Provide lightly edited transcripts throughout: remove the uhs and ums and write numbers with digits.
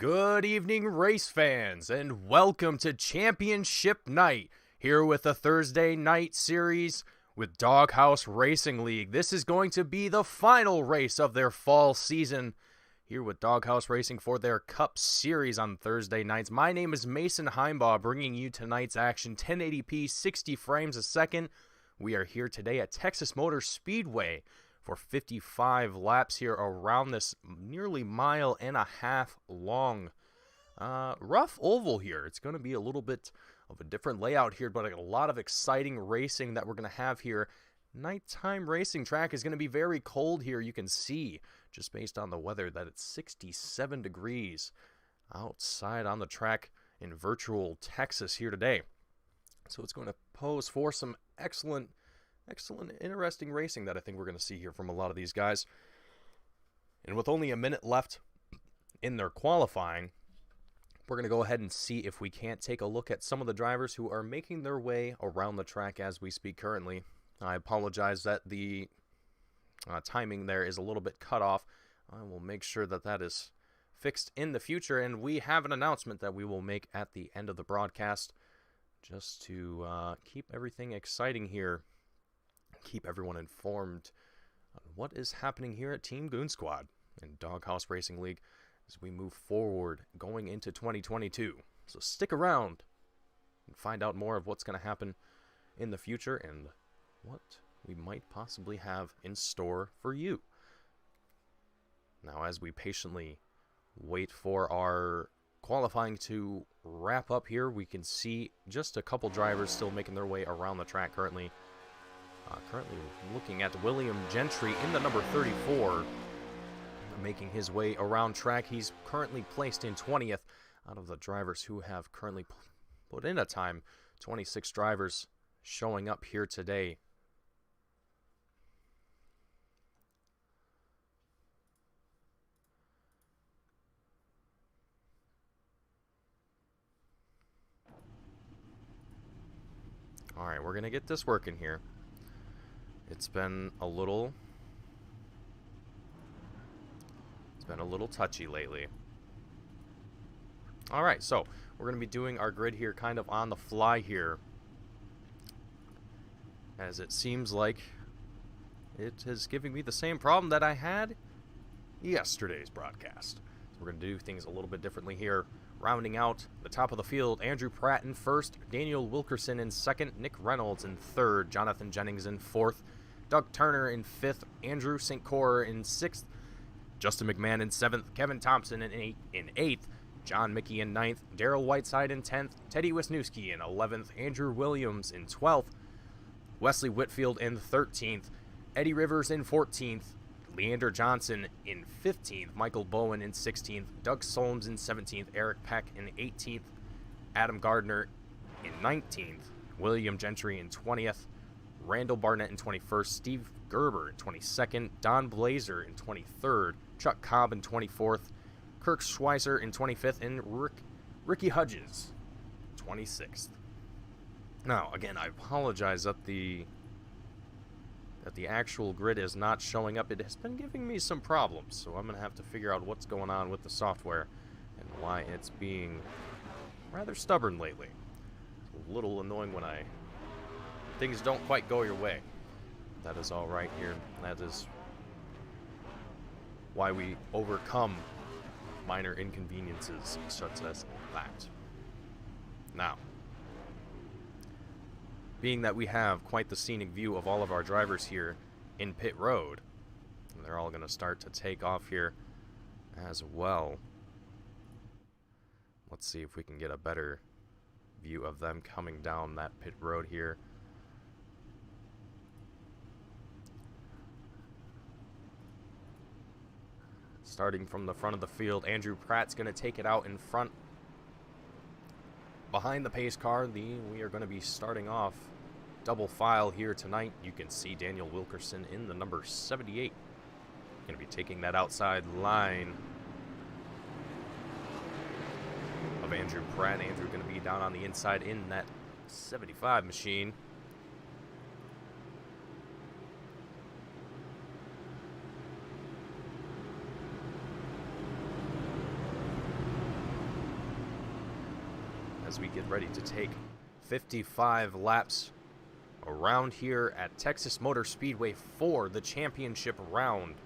Good evening, race fans, and welcome to Championship Night, here with the Thursday night series with Doghouse Racing League. This is going to be the final race of their fall season, here with Doghouse Racing for their Cup Series on Thursday nights. My name is Mason Heimbaugh, bringing you tonight's action, 1080p, 60 frames a second. We are here today at Texas Motor Speedway for 55 laps here around this nearly mile and a half long rough oval here. It's going to be a little bit of a different layout here, but a lot of exciting racing that we're going to have here. Nighttime racing track is going to be very cold here. You can see just based on the weather that it's 67 degrees outside on the track in virtual Texas here today. So it's going to pose for some excellent, interesting racing that I think we're going to see here from a lot of these guys. And with only a minute left in their qualifying, we're going to go ahead and see if we can't take a look at some of the drivers who are making their way around the track as we speak currently. I apologize that the timing there is a little bit cut off. I will make sure that that is fixed in the future, and we have an announcement that we will make at the end of the broadcast just to keep everything exciting here. Keep everyone informed on what is happening here at Team Goon Squad and Doghouse Racing League as we move forward going into 2022. So stick around and find out more of what's going to happen in the future and what we might possibly have in store for you. Now, as we patiently wait for our qualifying to wrap up here, we can see just a couple drivers still making their way around the track currently. Currently looking at William Gentry in the number 34, making his way around track. He's currently placed in 20th out of the drivers who have currently put in a time. 26 drivers showing up here today. All right, we're going to get this working here. It's been a little touchy lately. All right, so we're going to be doing our grid here kind of on the fly here, as it seems like it is giving me the same problem that I had yesterday's broadcast. So we're going to do things a little bit differently here. Rounding out the top of the field, Andrew Pratt in first, Daniel Wilkerson in second, Nick Reynolds in third, Jonathan Jennings in fourth, Doug Turner in fifth, Andrew St. Cor in sixth, Justin McMahon in seventh, Kevin Thompson in eighth, John Mickey in ninth, Daryl Whiteside in 10th, Teddy Wisniewski in 11th, Andrew Williams in 12th, Wesley Whitfield in 13th, Eddie Rivers in 14th, Leander Johnson in 15th, Michael Bowen in 16th, Doug Solms in 17th, Eric Peck in 18th, Adam Gardner in 19th, William Gentry in 20th, Randall Barnett in 21st, Steve Gerber in 22nd, Don Blazer in 23rd, Chuck Cobb in 24th, Kirk Schweizer in 25th, and Ricky Hudges 26th. Now, again, I apologize that the actual grid is not showing up. It has been giving me some problems, so I'm going to have to figure out what's going on with the software and why it's being rather stubborn lately. It's a little annoying when things don't quite go your way. That is all right here. That is why we overcome minor inconveniences such as that. Now, being that we have quite the scenic view of all of our drivers here in pit road, and they're all going to start to take off here as well. Let's see if we can get a better view of them coming down that pit road here. Starting from the front of the field, Andrew Pratt's going to take it out in front. Behind the pace car, we are going to be starting off double file here tonight. You can see Daniel Wilkerson in the number 78. Going to be taking that outside line of Andrew Pratt. Andrew going to be down on the inside in that 75 machine. as we get ready to take 55 laps around here at Texas Motor Speedway for the championship round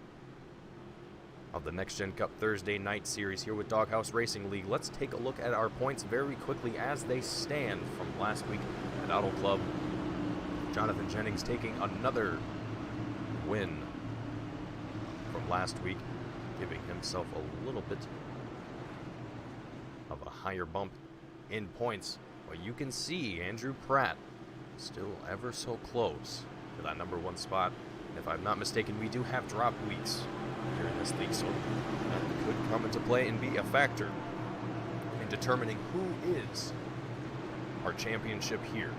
of the Next Gen Cup Thursday night series here with Doghouse Racing League. Let's take a look at our points very quickly as they stand from last week at Auto Club. Jonathan Jennings taking another win from last week, giving himself a little bit of a higher bump in points. But you can see Andrew Pratt still ever so close to that #1 spot. If I'm not mistaken, we do have drop weeks here in this league, so that could come into play and be a factor in determining who is our championship here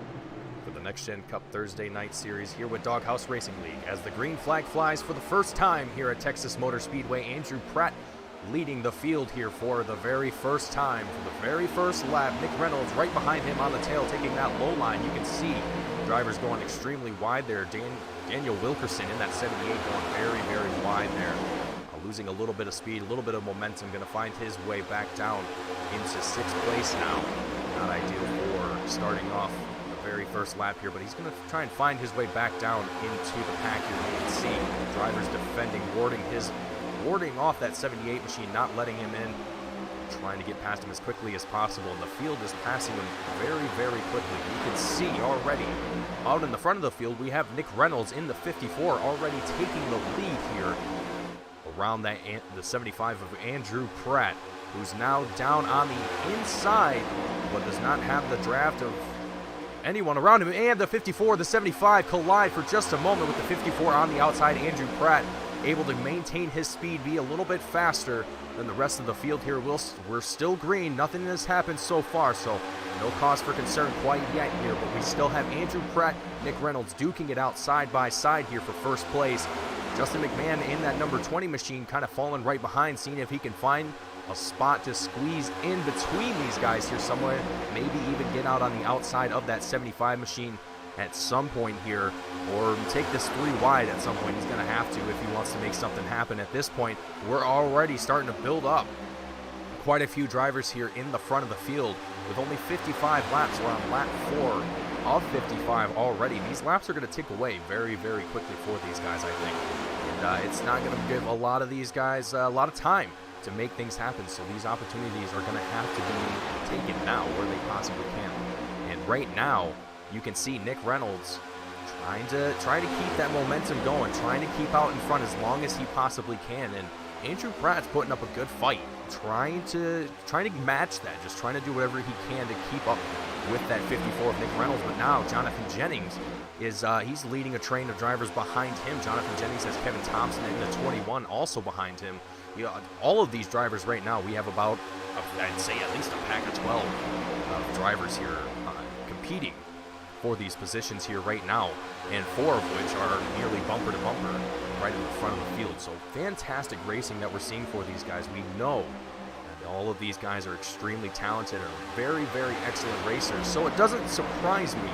for the Next Gen Cup Thursday night series here with Doghouse Racing League. As the green flag flies for the first time here at Texas Motor Speedway, Andrew Pratt leading the field here for the very first time for the very first lap. Nick Reynolds right behind him on the tail, taking that low line. You can see drivers going extremely wide there. Daniel Wilkerson in that 78 going very, very wide there. Losing a little bit of speed, a little bit of momentum, going to find his way back down into 6th place now. Not ideal for starting off the very first lap here, but he's going to try and find his way back down into the pack here. You can see drivers defending, warding off that 78 machine, not letting him in, trying to get past him as quickly as possible, and the field is passing him very, very quickly. You can see already out in the front of the field, we have Nick Reynolds in the 54 already taking the lead here around the 75 of Andrew Pratt, who's now down on the inside, but does not have the draft of anyone around him. And the 54, the 75 collide for just a moment with the 54 on the outside. Andrew Pratt able to maintain his speed, be a little bit faster than the rest of the field here. We're still green. Nothing has happened so far, so no cause for concern quite yet here, but we still have Andrew Pratt, Nick Reynolds duking it out side by side here for first place. Justin McMahon in that #20 machine kind of falling right behind, seeing if he can find a spot to squeeze in between these guys here somewhere, maybe even get out on the outside of that 75 machine at some point here, or take this 3 wide at some point. He's going to have to if he wants to make something happen. At this point, we're already starting to build up quite a few drivers here in the front of the field with only 55 laps. We're on lap 4 of 55 already. These laps are going to tick away very, very quickly for these guys, I think. And it's not going to give a lot of these guys a lot of time to make things happen, so these opportunities are going to have to be taken now where they possibly can. And right now, you can see Nick Reynolds trying to keep that momentum going, trying to keep out in front as long as he possibly can. And Andrew Pratt's putting up a good fight, trying to match that, just trying to do whatever he can to keep up with that 54 of Nick Reynolds. But now Jonathan Jennings is he's leading a train of drivers behind him. Jonathan Jennings has Kevin Thompson in the 21 also behind him. You know, all of these drivers right now, we have about, I'd say at least a pack of 12 of drivers here competing for these positions here right now, and 4 of which are nearly bumper to bumper right in the front of the field. So fantastic racing that we're seeing for these guys. We know that all of these guys are extremely talented and are very, very excellent racers. So it doesn't surprise me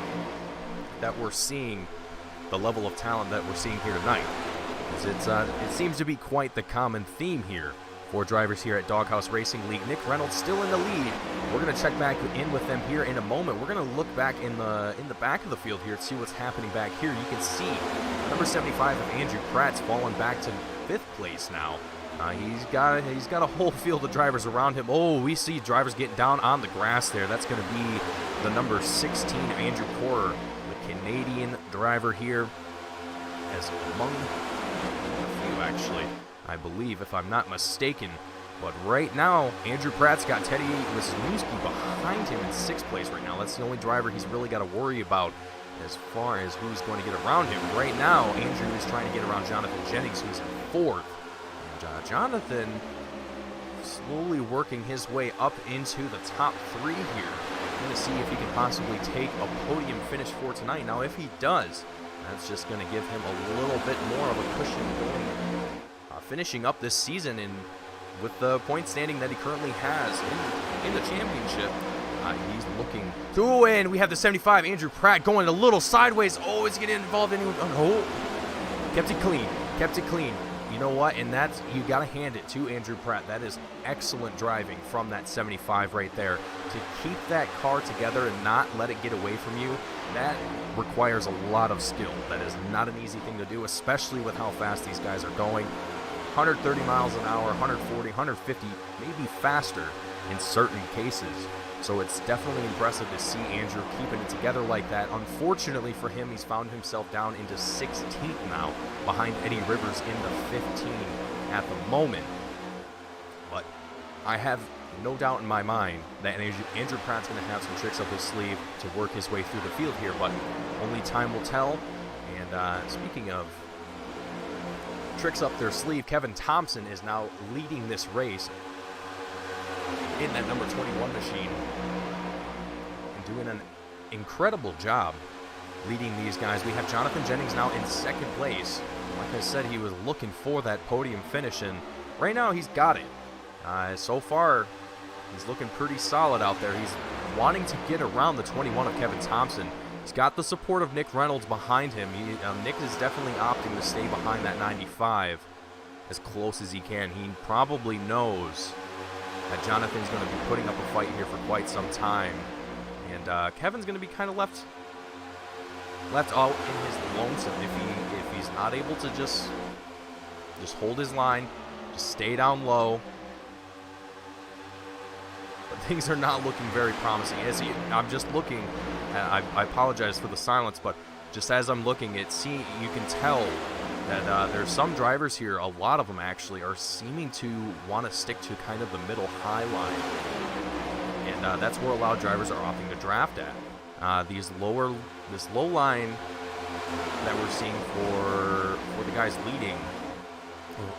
that we're seeing the level of talent that we're seeing here tonight. It seems to be quite the common theme here for drivers here at Doghouse Racing League. Nick Reynolds still in the lead. We're going to check back in with them here in a moment. We're going to look back in the back of the field here to see what's happening back here. You can see number 75 of Andrew Pratt's fallen back to 5th place now. He's got a whole field of drivers around him. Oh, we see drivers getting down on the grass there. That's going to be the number 16 of Andrew Porter, the Canadian driver here, as among a few actually, I believe, if I'm not mistaken. But right now, Andrew Pratt's got Teddy Wisniewski behind him in 6th place right now. That's the only driver he's really got to worry about as far as who's going to get around him. Right now, Andrew is trying to get around Jonathan Jennings, who's in 4th. And Jonathan slowly working his way up into the top 3 here. Going to see if he can possibly take a podium finish for tonight. Now, if he does, that's just going to give him a little bit more of a cushion going, finishing up this season in with the point standing that he currently has in the championship. He's looking to win. We have the 75, Andrew Pratt, going a little sideways. Oh, is he getting involved in anyone? Oh, kept it clean. you know what? And that's, you got to hand it to Andrew Pratt. That is excellent driving from that 75 right there. To keep that car together and not let it get away from you, that requires a lot of skill. That is not an easy thing to do, especially with how fast these guys are going. 130 miles an hour, 140, 150, maybe faster in certain cases. So it's definitely impressive to see Andrew keeping it together like that. Unfortunately for him, he's found himself down into 16th now, behind Eddie Rivers in the 15 at the moment. But I have no doubt in my mind that Andrew Pratt's going to have some tricks up his sleeve to work his way through the field here, but only time will tell. And speaking of tricks up their sleeve, Kevin Thompson is now leading this race in that number 21 machine and doing an incredible job leading these guys. We have Jonathan Jennings now in second place. Like I said, he was looking for that podium finish, and right now he's got it. So far, he's looking pretty solid out there. He's wanting to get around the 21 of Kevin Thompson. He's got the support of Nick Reynolds behind him. Nick is definitely opting to stay behind that 95 as close as he can. He probably knows that Jonathan's going to be putting up a fight here for quite some time. And Kevin's going to be kind of left out in his lonesome if he's not able to just hold his line, just stay down low. But things are not looking very promising. I'm just looking, and I apologize for the silence, but just as I'm looking, you can tell that there's some drivers here, a lot of them actually, are seeming to want to stick to kind of the middle high line. And that's where a lot of drivers are opting to draft at. This low line that we're seeing for the guys leading,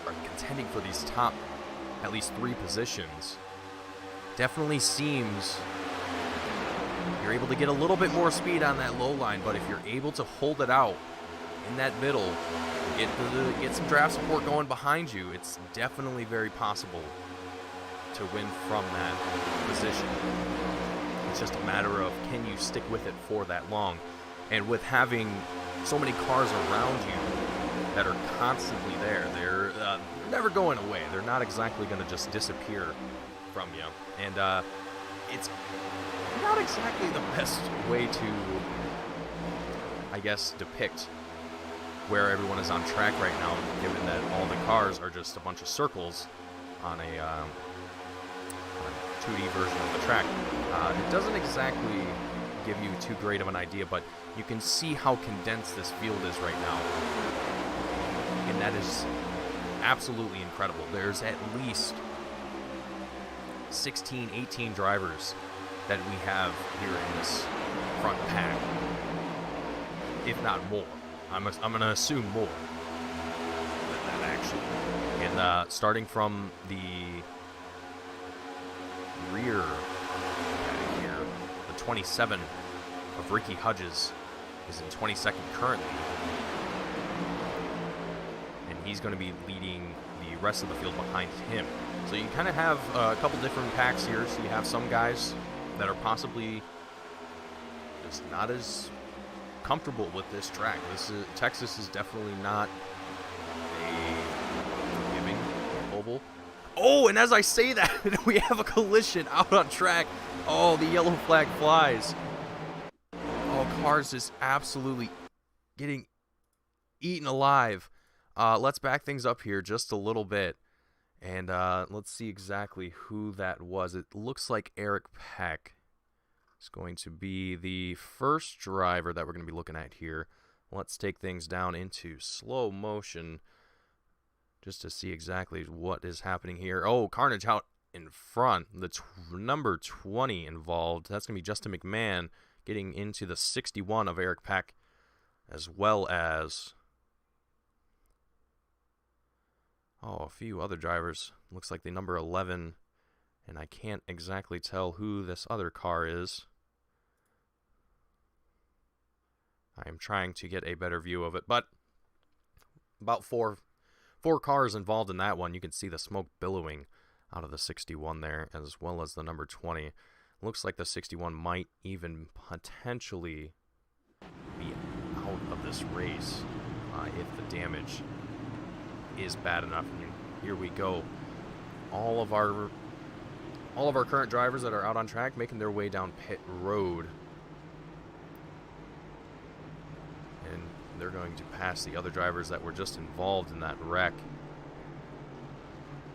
or contending for these top at least 3 positions, definitely seems you're able to get a little bit more speed on that low line, but if you're able to hold it out in that middle, get some draft support going behind you, it's definitely very possible to win from that position. It's just a matter of, can you stick with it for that long? And with having so many cars around you that are constantly there, they're never going away. They're not exactly going to just disappear from you. And it's not exactly the best way to, I guess, depict where everyone is on track right now, given that all the cars are just a bunch of circles on a 2D version of the track. It doesn't exactly give you too great of an idea, but you can see how condensed this field is right now. And that is absolutely incredible. There's at least 16, 18 drivers that we have here in this front pack, if not more. I'm going to assume more than that, actually. And starting from the rear here, the 27 of Ricky Hudges is in 22nd currently. And he's going to be leading the rest of the field behind him. So you kind of have a couple different packs here. So you have some guys that are possibly just not as comfortable with this track. Texas is definitely not a forgiving oval. Oh, and as I say that, we have a collision out on track. Oh, the yellow flag flies. Oh, cars is absolutely getting eaten alive. Let's back things up here just a little bit. And let's see exactly who that was. It looks like Eric Peck is going to be the first driver that we're going to be looking at here. Let's take things down into slow motion just to see exactly what is happening here. Oh, carnage out in front. The number 20 involved. That's going to be Justin McMahon getting into the 61 of Eric Peck, as well as a few other drivers. Looks like the number 11, and I can't exactly tell who this other car is. I am trying to get a better view of it, but about four cars involved in that one. You can see the smoke billowing out of the 61 there, as well as the number 20. Looks like the 61 might even potentially be out of this race if the damage is bad enough. And here we go. All of our current drivers that are out on track making their way down pit road. And they're going to pass the other drivers that were just involved in that wreck.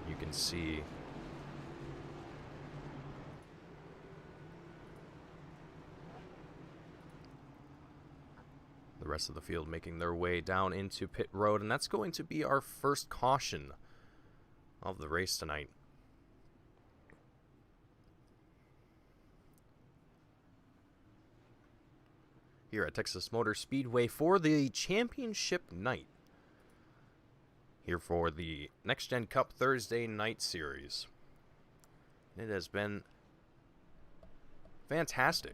You can see the rest of the field making their way down into pit road, and that's going to be our first caution of the race tonight. Here at Texas Motor Speedway for the championship night. Here for the Next Gen Cup Thursday night series. It has been fantastic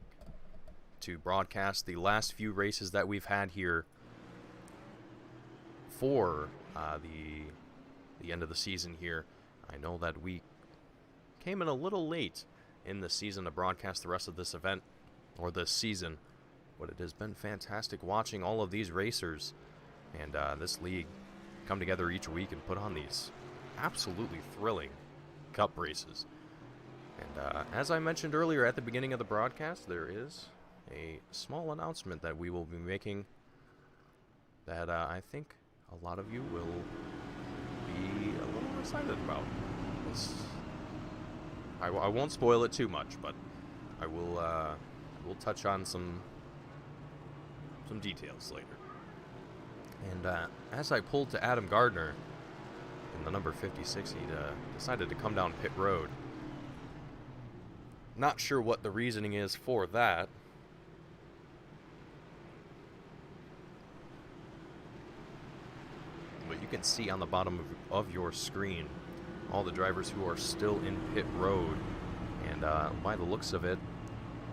to broadcast the last few races that we've had here for the end of the season here. I know that we came in a little late in the season to broadcast the rest of this event, or this season, but it has been fantastic watching all of these racers and this league come together each week and put on these absolutely thrilling cup races. And as I mentioned earlier at the beginning of the broadcast, there is a small announcement that we will be making that I think a lot of you will be a little excited about. I won't spoil it too much, but I will touch on some details later. And as I pulled to Adam Gardner in the number 56, he decided to come down pit road. Not sure what the reasoning is for that. But you can see on the bottom of your screen all the drivers who are still in pit road. And by the looks of it,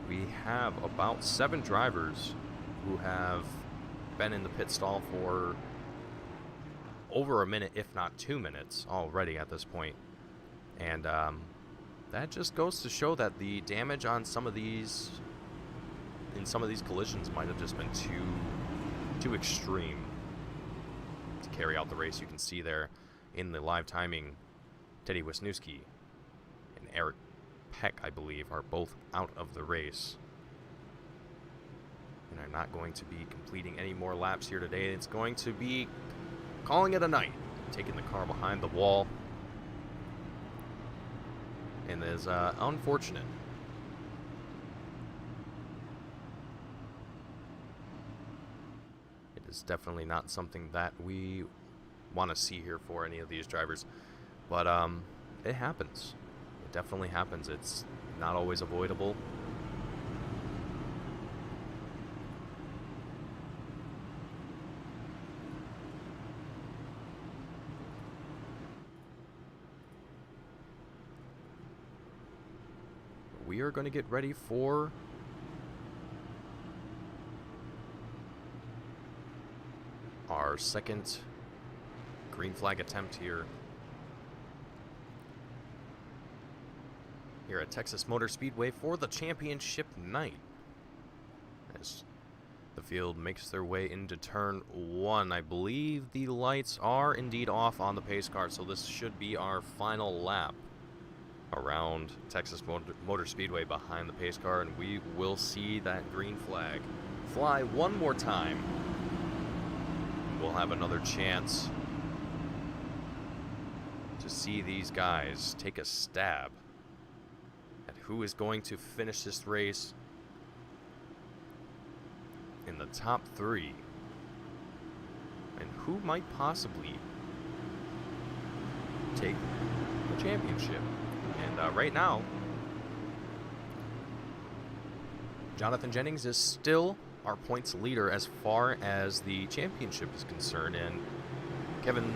we have about 7 drivers who have been in the pit stall for over a minute, if not 2 minutes already at this point. And that just goes to show that the damage on some of these collisions might have just been too extreme to carry out the race. You can see there in the live timing, Teddy Wisniewski and Eric Peck, I believe, are both out of the race and are not going to be completing any more laps here today. It's going to be calling it a night, taking the car behind the wall. And is unfortunate. It is definitely not something that we want to see here for any of these drivers. But it happens. It definitely happens. It's not always avoidable. We are going to get ready for our second green flag attempt here at Texas Motor Speedway for the championship night. As the field makes their way into turn 1, I believe the lights are indeed off on the pace car, so this should be our final lap around Texas Motor Speedway behind the pace car, and we will see that green flag fly one more time. We'll have another chance to see these guys take a stab at who is going to finish this race in the top 3 and who might possibly take the championship. And right now, Jonathan Jennings is still our points leader as far as the championship is concerned, and Kevin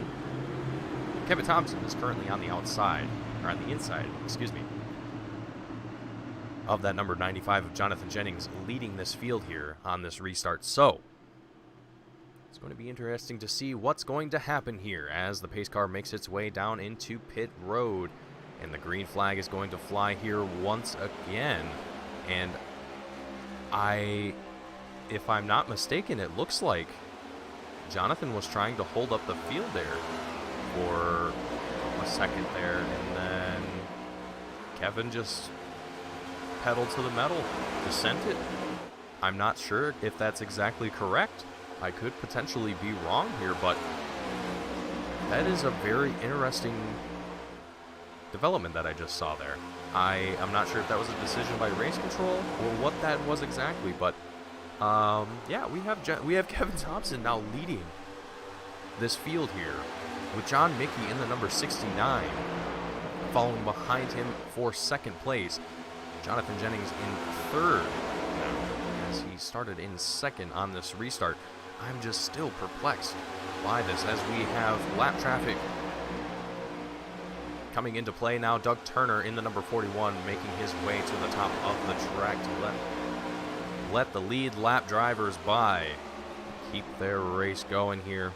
Thompson is currently on the outside, or on the inside, excuse me, of that number 95 of Jonathan Jennings, leading this field here on this restart. So it's going to be interesting to see what's going to happen here as the pace car makes its way down into pit road. And the green flag is going to fly here once again. And if I'm not mistaken, it looks like Jonathan was trying to hold up the field there for a second there, and then Kevin just pedaled to the metal, just sent it. I'm not sure if that's exactly correct. I could potentially be wrong here, but that is a very interesting development that I just saw there. I'm not sure if that was a decision by race control or what that was exactly, but yeah, we have Kevin Thompson now leading this field here with John Mickey in the number 69, following behind him for second place. Jonathan Jennings in third as he started in second on this restart. I'm just still perplexed by this as we have lap traffic coming into play now. Doug Turner in the number 41 making his way to the top of the track to let the lead lap drivers by, keep their race going here.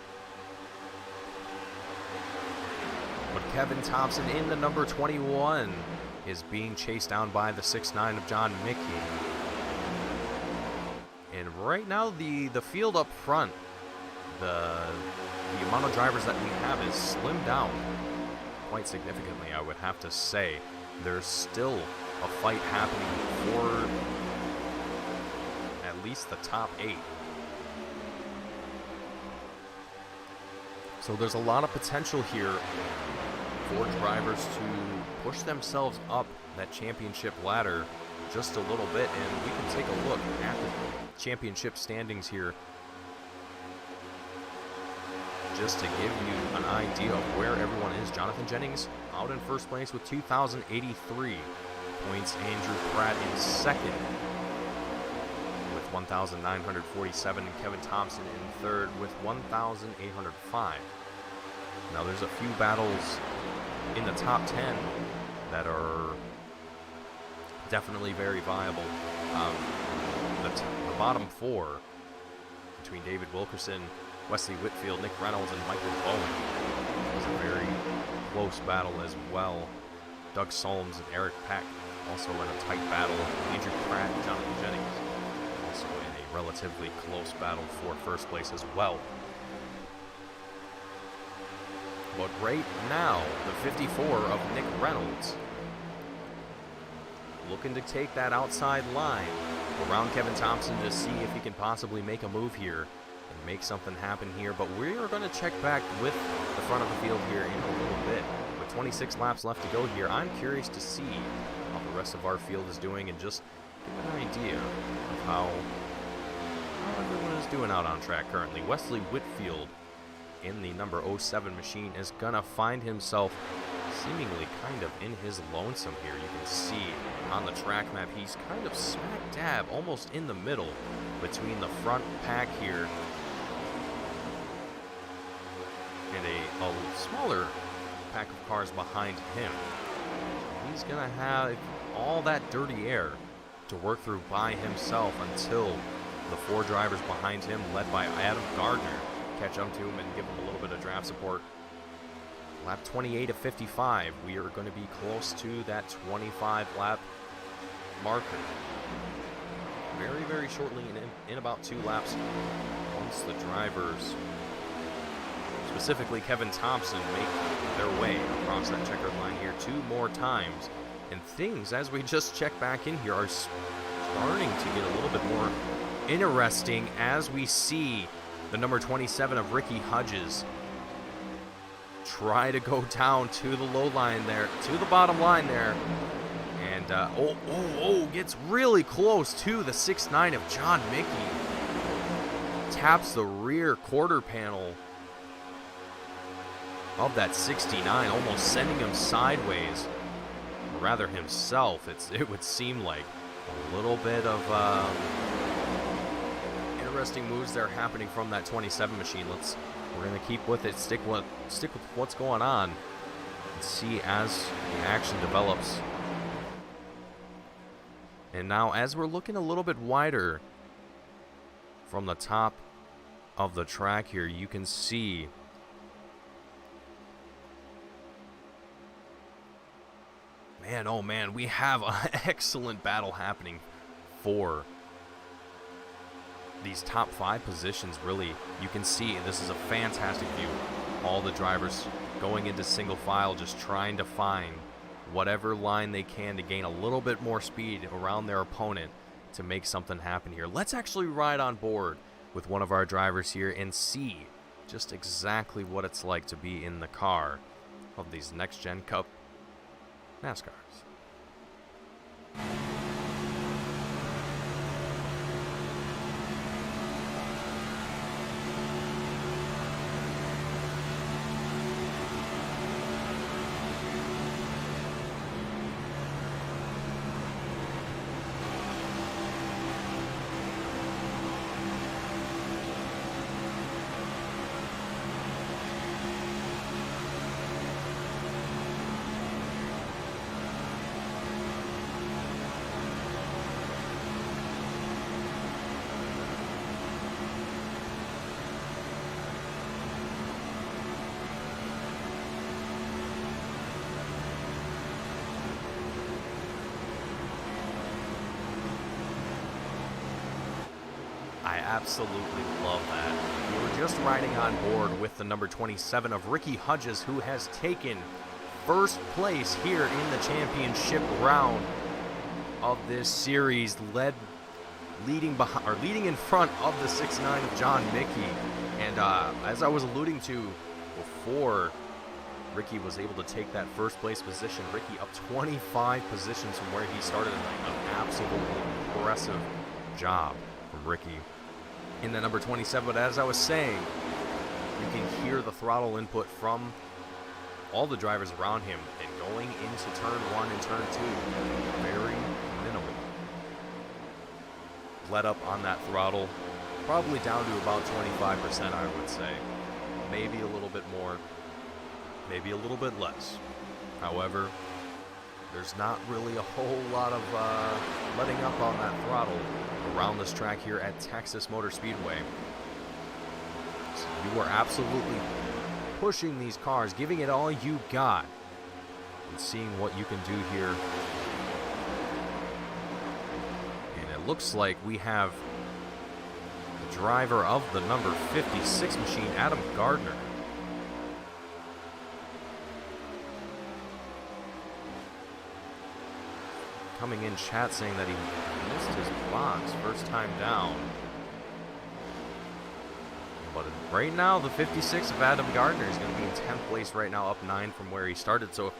But Kevin Thompson in the number 21 is being chased down by the 6'9" of John Mickey. And right now the field up front, the amount of drivers that we have is slimmed down quite significantly, I would have to say. There's still a fight happening for at least the top 8. So there's a lot of potential here for drivers to push themselves up that championship ladder just a little bit, and we can take a look at the championship standings here just to give you an idea of where everyone is. Jonathan Jennings out in first place with 2,083 points. Andrew Pratt in second with 1,947, and Kevin Thompson in third with 1,805. Now there's a few battles in the top 10 that are definitely very viable. The bottom 4 between David Wilkerson, Wesley Whitfield, Nick Reynolds, and Michael Bowen was a very close battle as well. Doug Solms and Eric Peck also in a tight battle. Andrew Pratt and Jonathan Jennings also in a relatively close battle for first place as well. But right now, the 54 of Nick Reynolds looking to take that outside line around Kevin Thompson to see if he can possibly make a move here and make something happen here. But we are going to check back with the front of the field here in a little bit. With 26 laps left to go here, I'm curious to see how the rest of our field is doing and just get an idea of how everyone is doing out on track currently. Wesley Whitfield in the number 07 machine is going to find himself seemingly kind of in his lonesome here. You can see on the track map he's kind of smack dab, almost in the middle between the front pack here and a smaller pack of cars behind him. He's going to have all that dirty air to work through by himself until the 4 drivers behind him, led by Adam Gardner, catch up to him and give him a little bit of draft support. Lap 28 of 55, we are going to be close to that 25 lap marker. Very, very shortly, in about 2 laps, once the drivers, specifically Kevin Thompson, make their way across that checkered line here 2 more times. And things, as we just check back in here, are starting to get a little bit more interesting as we see the number 27 of Ricky Hudges try to go down to the low line there, to the bottom line there. And, gets really close to the 6'9" of John Mickey. Taps the rear quarter panel of that 69, almost sending him sideways. Or rather himself, it would seem like. A little bit of interesting moves there happening from that 27 machine. We're going to keep with it, stick with what's going on, and see as the action develops. And now, as we're looking a little bit wider from the top of the track here, you can see man, oh man, we have an excellent battle happening for these top 5 positions. Really, you can see this is a fantastic view. All the drivers going into single file, just trying to find whatever line they can to gain a little bit more speed around their opponent to make something happen here. Let's actually ride on board with one of our drivers here and see just exactly what it's like to be in the car of these Next Gen Cup NASCARs. I absolutely love that. We were just riding on board with the number 27 of Ricky Hudges, who has taken first place here in the championship round of this series, leading in front of the 6'9" of John Mickey. And as I was alluding to before, Ricky was able to take that first place position. Ricky up 25 positions from where he started. An absolutely impressive job from Ricky in the number 27. But as I was saying, you can hear the throttle input from all the drivers around him, and going into turn 1 and turn 2, very minimal let up on that throttle, probably down to about 25%, I would say. Maybe a little bit more, maybe a little bit less. However, there's not really a whole lot of letting up on that throttle around this track here at Texas Motor Speedway. So you are absolutely pushing these cars, giving it all you got, and seeing what you can do here. And it looks like we have the driver of the number 56 machine, Adam Gardner. Coming in chat saying that he missed his box first time down. But right now, the 56 of Adam Gardner is going to be in 10th place right now, up 9 from where he started. So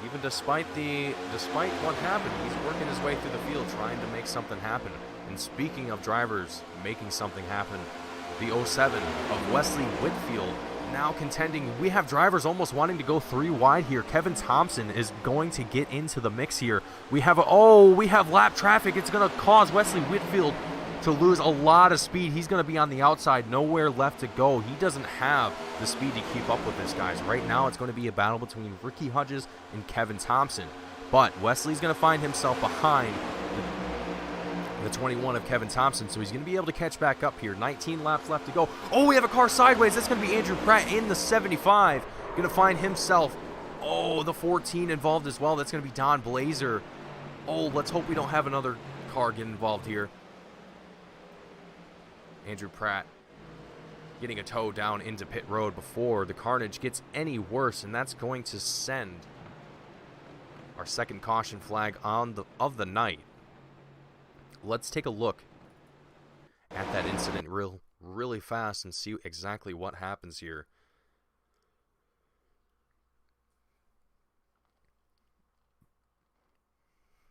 even despite what happened, he's working his way through the field, trying to make something happen. And speaking of drivers making something happen, the 07 of Wesley Whitfield now contending. We have drivers almost wanting to go 3 wide here. Kevin Thompson is going to get into the mix here. We have lap traffic. It's going to cause Wesley Whitfield to lose a lot of speed. He's going to be on the outside, nowhere left to go. He doesn't have the speed to keep up with this, guys. Right now, it's going to be a battle between Ricky Hudges and Kevin Thompson. But Wesley's going to find himself behind the 21 of Kevin Thompson, so he's going to be able to catch back up here. 19 laps left to go. Oh, we have a car sideways. That's going to be Andrew Pratt in the 75. Going to find himself, the 14 involved as well. That's going to be Don Blazer. Oh, let's hope we don't have another car get involved here. Andrew Pratt getting a tow down into pit road before the carnage gets any worse, and that's going to send our second caution flag of the night. Let's take a look at that incident really fast and see exactly what happens here.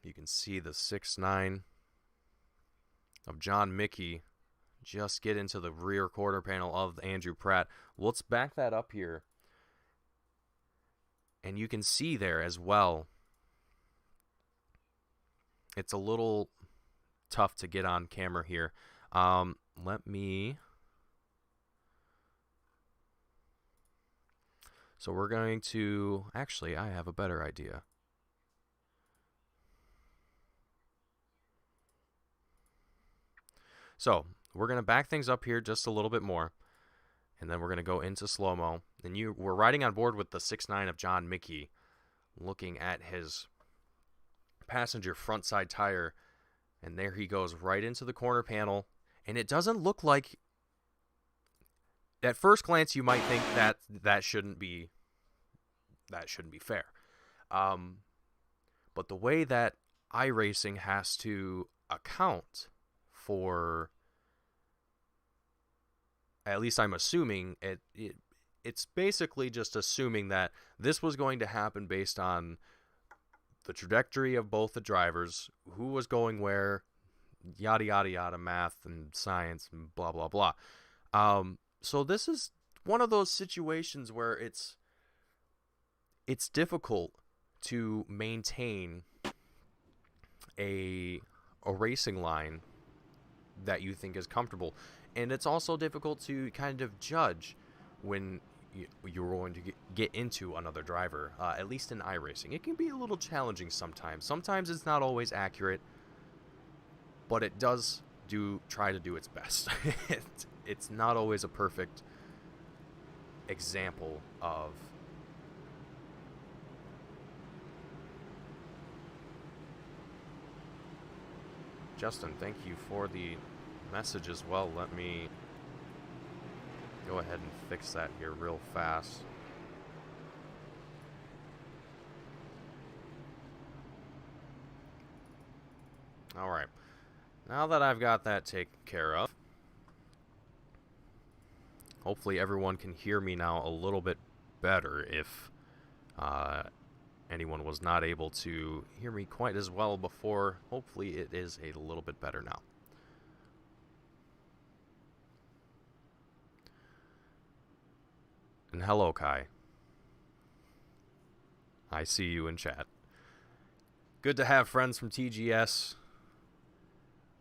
You can see the 6'9" of John Mickey just get into the rear quarter panel of Andrew Pratt. Let's back that up here. And you can see there as well, it's a little tough to get on camera here. Let me... So we're going to... Actually, I have a better idea. So we're going to back things up here just a little bit more, and then we're going to go into slow-mo. And we're riding on board with the 6'9" of John Mickey, looking at his passenger front side tire, and there he goes right into the corner panel. And it doesn't look like at first glance, you might think that that shouldn't be fair. But the way that iRacing has to account for, at least I'm assuming, it's basically just assuming that this was going to happen based on the trajectory of both the drivers, who was going where, yada, yada, yada, math and science and blah, blah, blah. So this is one of those situations where it's difficult to maintain a racing line that you think is comfortable. And it's also difficult to kind of judge when you're going to get into another driver, at least in iRacing. It can be a little challenging sometimes. Sometimes it's not always accurate, but it does try to do its best. It's not always a perfect example of Justin, thank you for the message as well. Let me go ahead and fix that here real fast. Alright, now that I've got that taken care of, hopefully everyone can hear me now a little bit better. If anyone was not able to hear me quite as well before, hopefully it is a little bit better now. And hello, Kai. I see you in chat. Good to have friends from TGS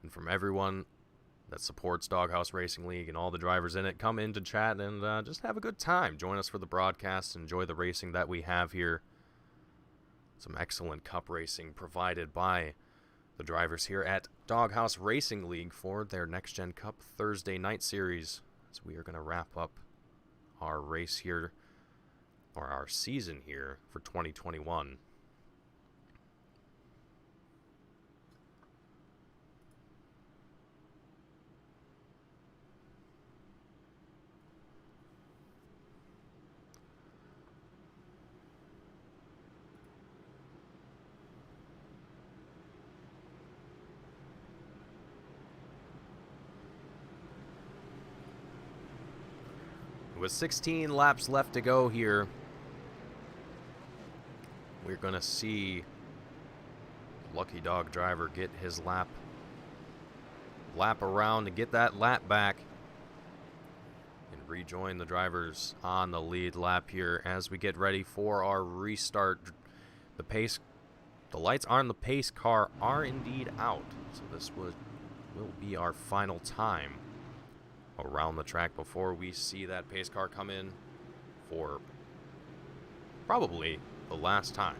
and from everyone that supports Doghouse Racing League and all the drivers in it come into chat and just have a good time. Join us for the broadcast. Enjoy the racing that we have here. Some excellent cup racing provided by the drivers here at Doghouse Racing League for their Next Gen Cup Thursday night series. So we are going to wrap up our race here, or our season here for 2021. With 16 laps left to go here, we're going to see Lucky Dog driver get his lap around to get that lap back and rejoin the drivers on the lead lap here as we get ready for our restart. The lights on the pace car are indeed out, so this will be our final time around the track before we see that pace car come in for probably the last time.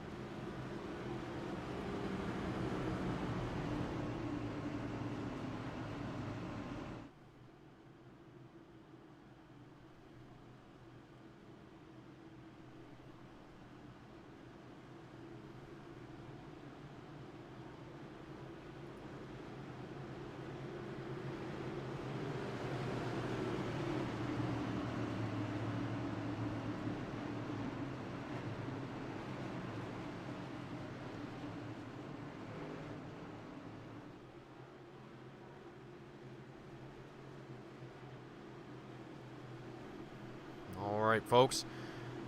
Alright, folks,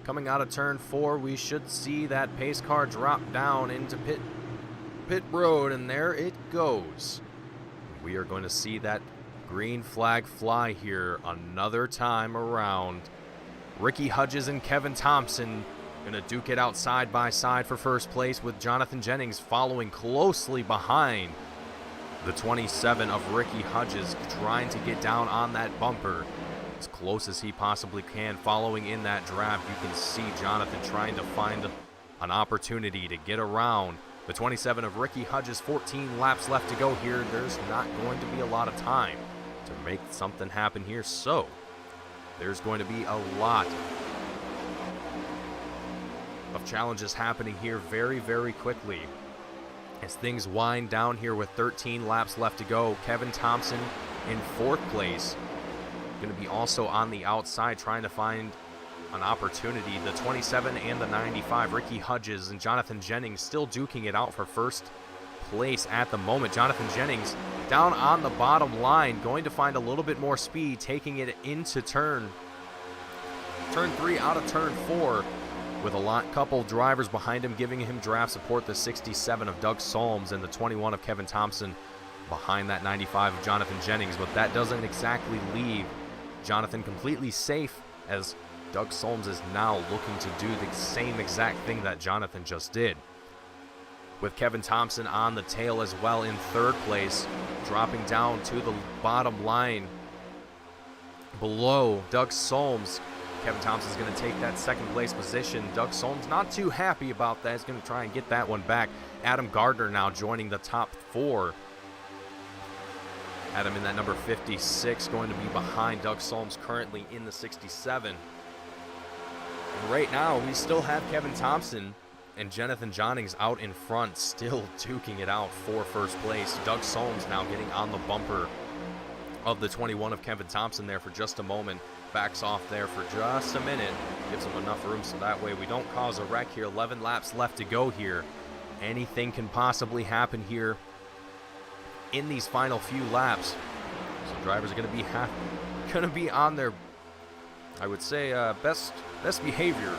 coming out of turn 4, we should see that pace car drop down into pit road, and there it goes. We are going to see that green flag fly here another time around. Ricky Hudges and Kevin Thompson going to duke it out side by side for first place, with Jonathan Jennings following closely behind the 27 of Ricky Hudges, trying to get down on that bumper as close as he possibly can. Following in that draft, you can see Jonathan trying to find an opportunity to get around the 27 of Ricky Hudges. 14 laps left to go here. There's not going to be a lot of time to make something happen here, so there's going to be a lot of challenges happening here very, very quickly as things wind down here with 13 laps left to go. Kevin Thompson in 4th place going to be also on the outside trying to find an opportunity. The 27 and the 95, Ricky Hudges and Jonathan Jennings still duking it out for first place at the moment. Jonathan Jennings down on the bottom line, going to find a little bit more speed, taking it into turn 3 out of turn 4 with a couple drivers behind him giving him draft support. The 67 of Doug Solms and the 21 of Kevin Thompson behind that 95 of Jonathan Jennings, but that doesn't exactly leave Jonathan completely safe, as Doug Solms is now looking to do the same exact thing that Jonathan just did, with Kevin Thompson on the tail as well in third place, dropping down to the bottom line below Doug Solms. Kevin Thompson's going to take that second place position. Doug Solms not too happy about that. He's going to try and get that one back. Adam Gardner now joining the top 4. Adam in that number 56, going to be behind Doug Solms currently in the 67. And right now, we still have Kevin Thompson and Jonathan Jennings out in front, still duking it out for first place. Doug Solms now getting on the bumper of the 21 of Kevin Thompson there for just a moment. Backs off there for just a minute. Gives him enough room so that way we don't cause a wreck here. 11 laps left to go here. Anything can possibly happen here in these final few laps. So drivers are going to be on their, I would say, best behavior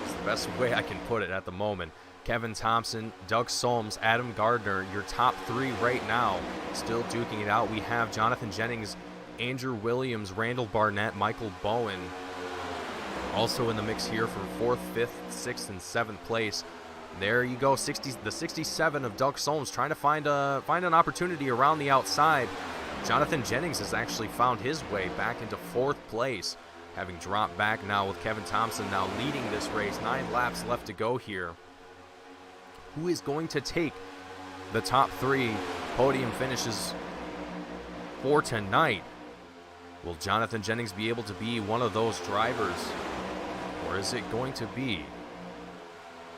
is the best way I can put it at the moment. Kevin Thompson, Doug Solms, Adam Gardner, your top 3 right now, still duking it out. We have Jonathan Jennings, Andrew Williams, Randall Barnett, Michael Bowen also in the mix here for 4th, 5th, 6th, and 7th place. There you go, the 67 of Doug Solms trying to find an opportunity around the outside. Jonathan Jennings has actually found his way back into 4th place, having dropped back now with Kevin Thompson now leading this race. 9 laps left to go here. Who is going to take the top 3 podium finishes for tonight? Will Jonathan Jennings be able to be one of those drivers? Or is it going to be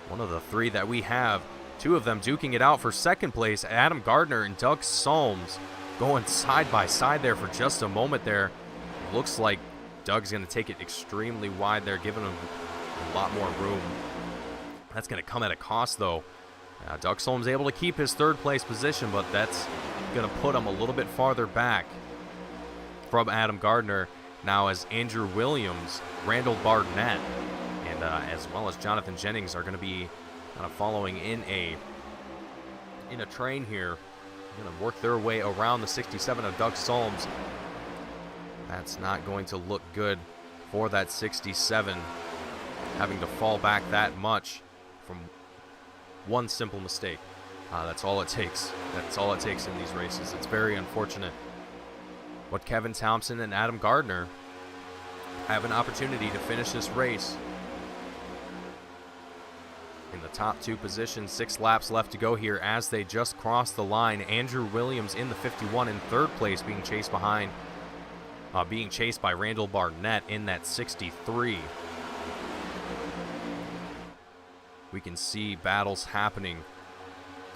one of the 3 that we have? 2 of them duking it out for second place. Adam Gardner and Doug Solms going side by side there for just a moment there. Looks like Doug's going to take it extremely wide there, giving him a lot more room. That's going to come at a cost, though. Doug Solms able to keep his 3rd place position, but that's going to put him a little bit farther back from Adam Gardner now, as Andrew Williams, Randall Barnett, and as well as Jonathan Jennings are going to be kind of following in a train here. Going to work their way around the 67 of Doug Solms. That's not going to look good for that 67, having to fall back that much from one simple mistake. That's all it takes. That's all it takes in these races. It's very unfortunate. But Kevin Thompson and Adam Gardner have an opportunity to finish this race in the top 2 positions. 6 laps left to go here as they just crossed the line. Andrew Williams in the 51 in 3rd place, being chased by Randall Barnett in that 63. We can see battles happening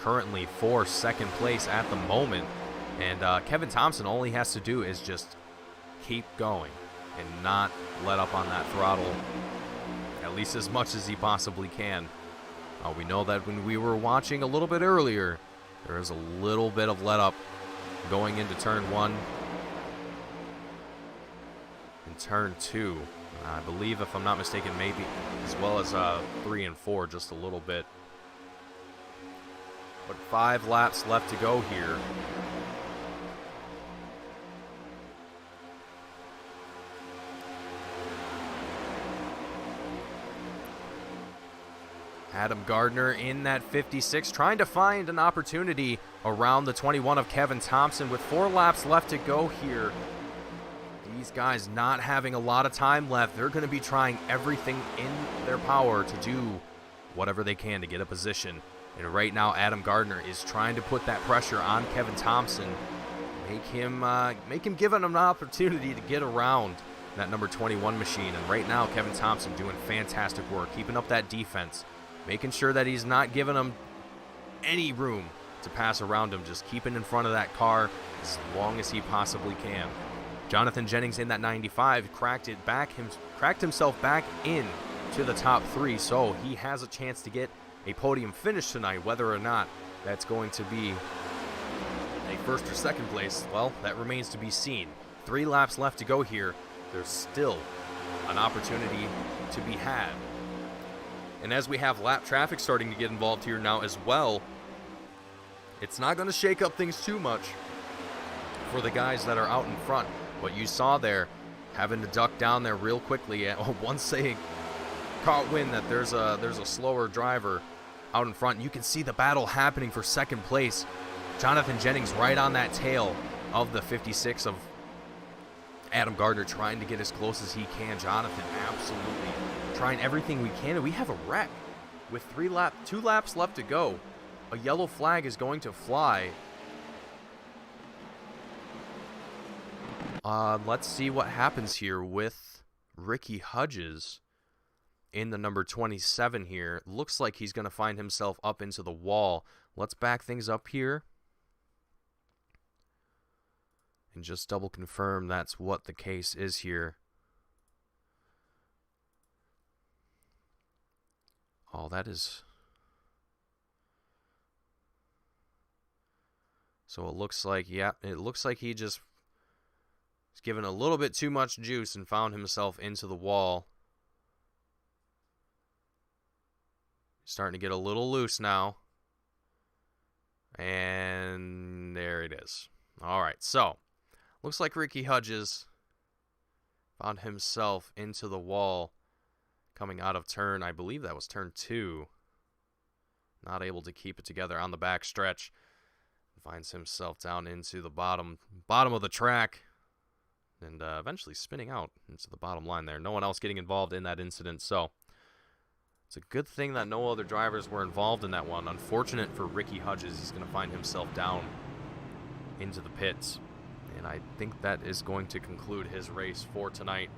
currently for second place at the moment. And Kevin Thompson, all he has to do is just keep going and not let up on that throttle, at least as much as he possibly can. We know that when we were watching a little bit earlier, there is a little bit of let up going into turn 1 and turn 2. I believe, if I'm not mistaken, maybe as well as 3 and 4, just a little bit. But 5 laps left to go here. Adam Gardner in that 56, trying to find an opportunity around the 21 of Kevin Thompson with 4 laps left to go here. These guys not having a lot of time left. They're going to be trying everything in their power to do whatever they can to get a position. And right now, Adam Gardner is trying to put that pressure on Kevin Thompson, make him give him an opportunity to get around that number 21 machine. And right now, Kevin Thompson doing fantastic work, keeping up that defense, making sure that he's not giving him any room to pass around him, just keeping in front of that car as long as he possibly can. Jonathan Jennings in that 95 cracked himself back in to the top 3, so he has a chance to get a podium finish tonight. Whether or not that's going to be a first or second place, well, that remains to be seen. 3 laps left to go here. There's still an opportunity to be had. And as we have lap traffic starting to get involved here now as well, it's not going to shake up things too much for the guys that are out in front. What you saw there, having to duck down there real quickly, once they caught wind that there's a slower driver out in front, you can see the battle happening for second place. Jonathan Jennings right on that tail of the 56 of Adam Gardner, trying to get as close as he can. Jonathan absolutely trying everything we can, and we have a wreck with 2 laps left to go. A yellow flag is going to fly. Let's see what happens here with Ricky Hudges in the number 27 here. Looks like he's going to find himself up into the wall. Let's back things up here and just double confirm that's what the case is here. Oh, that is... So it looks like, yeah, it looks like he just was given a little bit too much juice and found himself into the wall. Starting to get a little loose now. And there it is. All right, so looks like Ricky Hudges found himself into the wall coming out of turn, I believe that was turn 2. Not able to keep it together on the back stretch. Finds himself down into the bottom of the track and eventually spinning out into the bottom line there. No one else getting involved in that incident, so it's a good thing that no other drivers were involved in that one. Unfortunate for Ricky Hudges, he's going to find himself down into the pits, and I think that is going to conclude his race for tonight.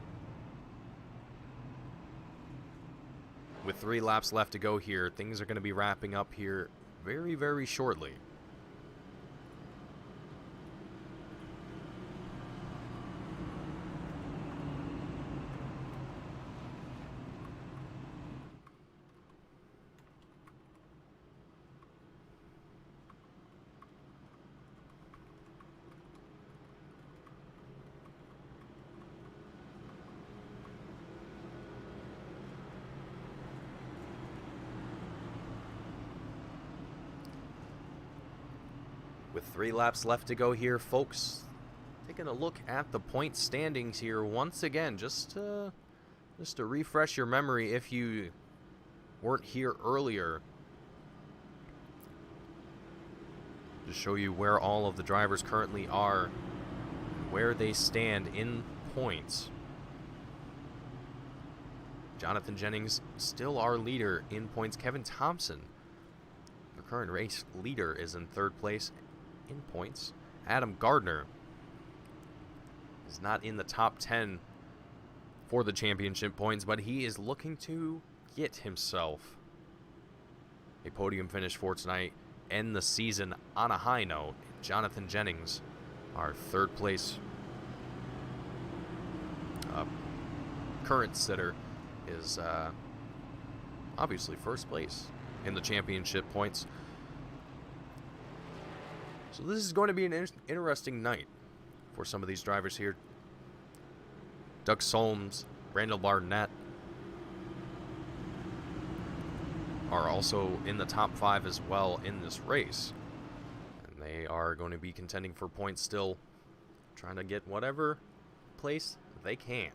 With 3 laps left to go here, things are going to be wrapping up here very, very shortly. With 3 laps left to go here, folks, taking a look at the point standings here once again, just to refresh your memory if you weren't here earlier, to show you where all of the drivers currently are and where they stand in points. Jonathan Jennings still our leader in points. Kevin Thompson, the current race leader, is in 3rd place in points. Adam Gardner is not in the top 10 for the championship points, but he is looking to get himself a podium finish for tonight, end the season on a high note. Jonathan Jennings, our 3rd place current sitter, is obviously 1st place in the championship points. So this is going to be an interesting night for some of these drivers here. Doug Solms, Randall Barnett are also in the top 5 as well in this race. And they are going to be contending for points still, trying to get whatever place they can.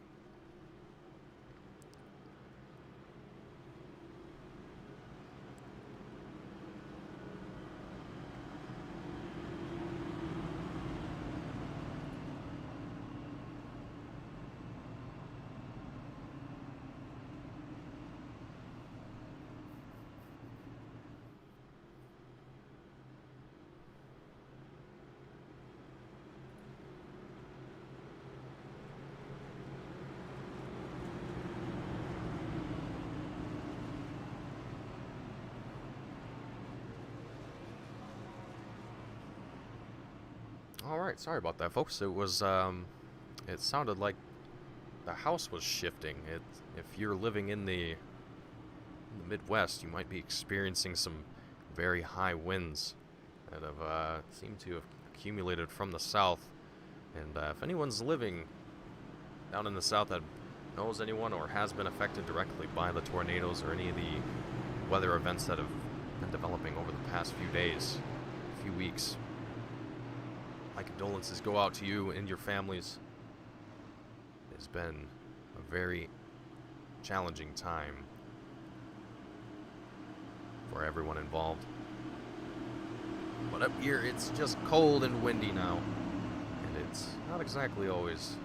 Alright, sorry about that, folks. It was It sounded like the house was shifting. If you're living in the Midwest, you might be experiencing some very high winds that have seemed to have accumulated from the south. And if anyone's living down in the south that knows anyone or has been affected directly by the tornadoes or any of the weather events that have been developing over the past few days, few weeks, my condolences go out to you and your families. It's been a very challenging time for everyone involved. But up here, it's just cold and windy now. And it's not exactly always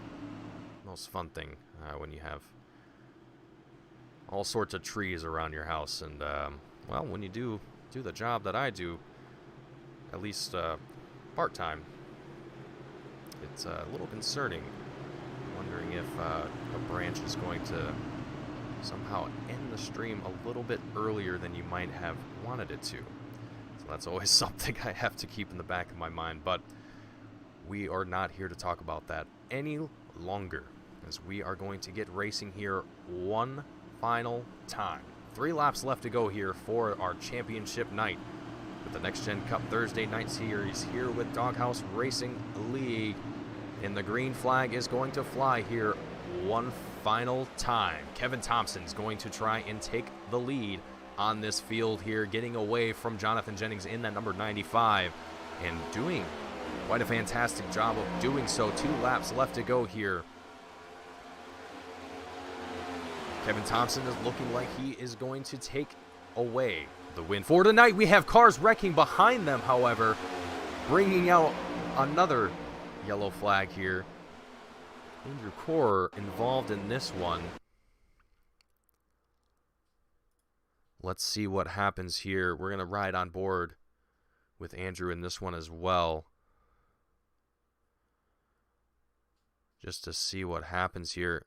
the most fun thing when you have all sorts of trees around your house. And, well, when you do the job that I do, at least part-time, it's a little concerning. Wondering if a branch is going to somehow end the stream a little bit earlier than you might have wanted it to. So that's always something I have to keep in the back of my mind, but we are not here to talk about that any longer, as we are going to get racing here one final time. 3 laps left to go here for our championship night with the Next Gen Cup Thursday night series here with Doghouse Racing League. And the green flag is going to fly here one final time. Kevin Thompson's going to try and take the lead on this field here, getting away from Jonathan Jennings in that number 95 and doing quite a fantastic job of doing so. 2 laps left to go here. Kevin Thompson is looking like he is going to take away the win for tonight. We have cars wrecking behind them, however, bringing out another yellow flag here. Andrew Corr involved in this one. Let's see what happens here. We're going to ride on board with Andrew in this one as well, just to see what happens here.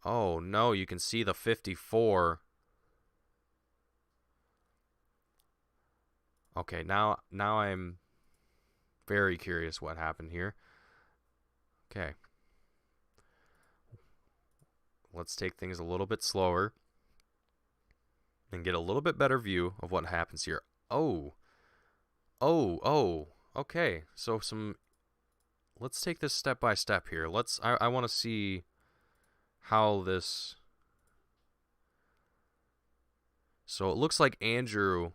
Oh no, you can see the 54. Okay, now I'm very curious what happened here. Okay. Let's take things a little bit slower and get a little bit better view of what happens here. Oh. Okay. So let's take this step by step here. I want to see how this. So it looks like Andrew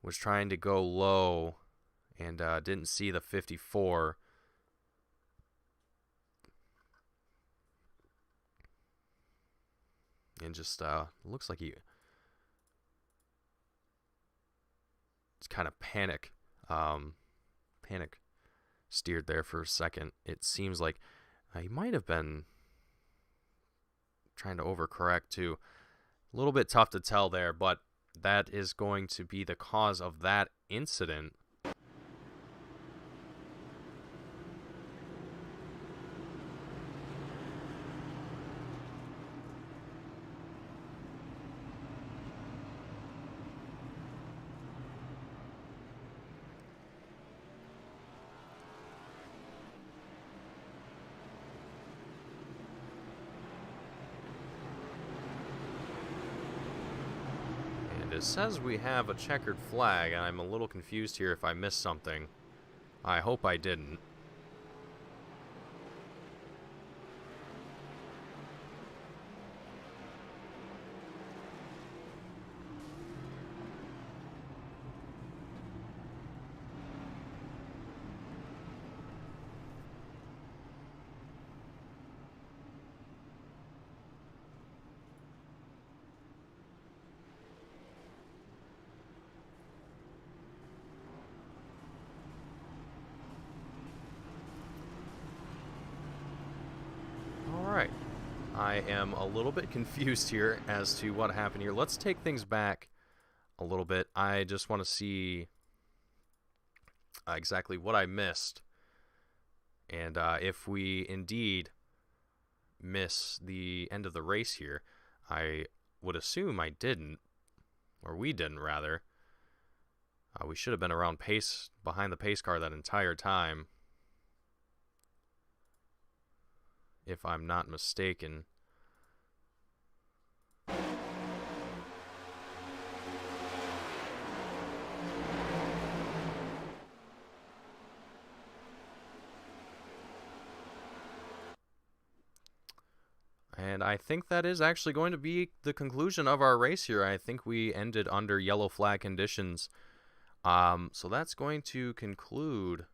was trying to go low and didn't see the 54. And just looks like it's kind of panic steered there for a second. It seems like he might have been trying to overcorrect too. A little bit tough to tell there, but that is going to be the cause of that incident. It says we have a checkered flag, and I'm a little confused here if I missed something. I hope I didn't. I am a little bit confused here as to what happened here. Let's take things back a little bit. I just want to see exactly what I missed. And if we indeed miss the end of the race here, I would assume I didn't, or we didn't rather. We should have been around pace, behind the pace car that entire time. if I'm not mistaken. And I think that is actually going to be the conclusion of our race here. I think we ended under yellow flag conditions. So that's going to conclude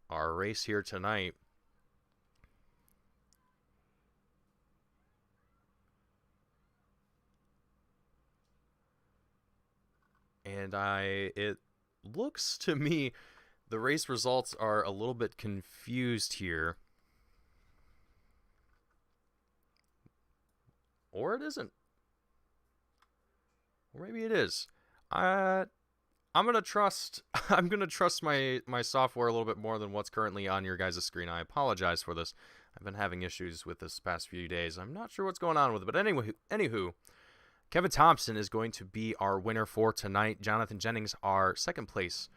our race here tonight. And it looks to me the race results are a little bit confused here. Or it isn't. Or maybe it is. I'm gonna trust my software a little bit more than what's currently on your guys' screen. I apologize for this. I've been having issues with this past few days. I'm not sure what's going on with it, but anywho, Kevin Thompson is going to be our winner for tonight. Jonathan Jennings, our second place